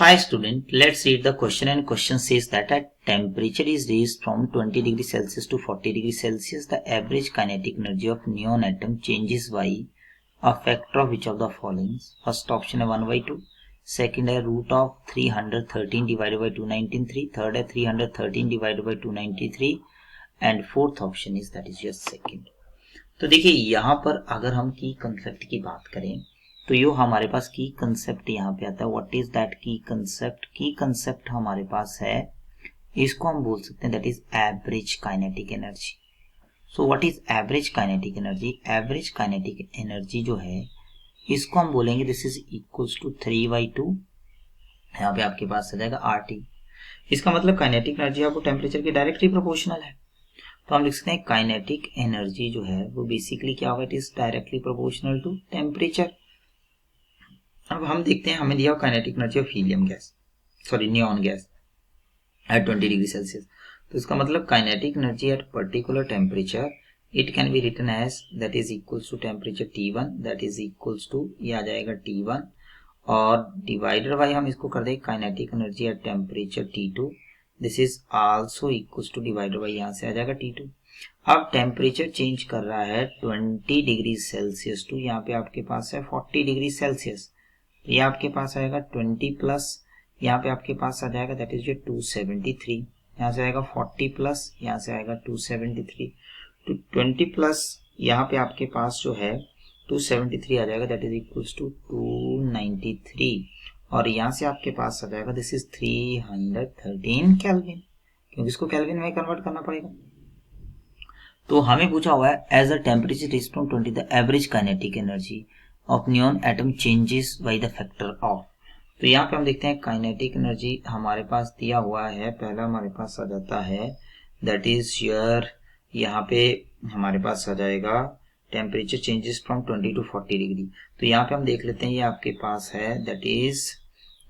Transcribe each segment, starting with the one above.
Hi student, let's read the question, and question says that a temperature is raised from 20 degrees Celsius to 40 degrees Celsius. The average kinetic energy of neon atom changes by a factor of which of the following? First option है 1/2, second है root of 313 divided by 293, third है 313 divided by 293 and fourth option is that is your second. तो देखिए यहाँ पर अगर हम की कंसेप्ट की बात करें तो यो हमारे पास की कंसेप्ट यहाँ पे आता है. व्हाट इज दैट की कंसेप्ट? की कंसेप्ट हमारे पास है, इसको हम बोल सकते हैं that is average kinetic energy. So what is average kinetic energy? Average kinetic energy जो है इसको हम बोलेंगे दिस इज इक्वल्स टू 3/2. यहाँ पे आपके पास आ जाएगा RT. इसका मतलब काइनेटिक एनर्जी आपको टेम्परेचर के डायरेक्टली प्रोपोर्शनल है. तो हम लिख सकते हैं काइनेटिक एनर्जी जो है वो बेसिकली क्या होगा? It is directly proportional to temperature. अब हम देखते हैं, हमें दिया kinetic energy of helium gas, sorry neon gas at 20 degree Celsius. तो इसका मतलब kinetic energy at particular temperature it can be written as that is equals to temperature T1, that is equals to ये आ जाएगा T1 और divided by हम इसको कर देंगे kinetic energy at temperature T2, this is also equals two divided by यहाँ से आ जाएगा T2. अब टेम्परेचर चेंज कर रहा है 20 डिग्री सेल्सियस टू यहाँ पे आपके पास है 40 डिग्री सेल्सियस. ये आपके पास आएगा 20 प्लस यहाँ पे आपके पास आ जाएगा दैट इज 273. यहाँ से आएगा 40 प्लस यहाँ से आएगा 273. तो 20 प्लस यहाँ पे आपके पास जो है 273 आ जाएगा दैट इज इक्वल्स टू 293 और यहाँ से आपके पास आ जाएगा दिस इज 313 केल्विन, क्योंकि इसको केल्विन में कन्वर्ट करना पड़ेगा. तो हमें पूछा हुआ है as a temperature is from 20 the average kinetic energy of neon atom changes by the factor of. तो यहाँ पे हम देखते हैं काइनेटिक एनर्जी हमारे पास दिया हुआ है. पहला हमारे पास आ जाता है दैट इज योर यहाँ पे हमारे पास आ जाएगा temperature changes from 20 to 40 degree. तो यहाँ पे हम देख लेते हैं ये आपके पास है दैट इज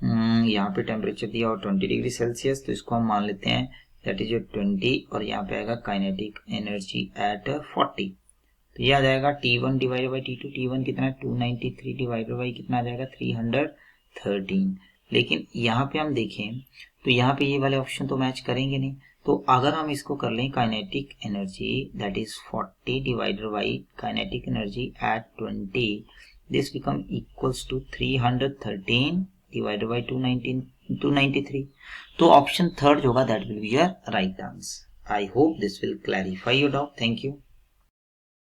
यहाँ पे टेम्परेचर दिया और 20 डिग्री सेल्सियस. तो इसको हम मान लेते हैं दैट इज 20 और यहाँ पे आएगा काइनेटिक एनर्जी एट 40. तो ये आ जाएगा T1 divided by T2. T1 कितना है 293 डिवाइडेड बाई कितना आ जाएगा 313. लेकिन यहाँ पे हम देखें तो यहाँ पे ये वाले ऑप्शन तो मैच करेंगे नहीं. तो अगर हम इसको कर लें kinetic energy that is 40 divided by kinetic energy at 20, this become equals to 313 divided by 293. तो ऑप्शन थर्ड होगा that will be your right answer. I hope this will clarify your doubt. Thank you.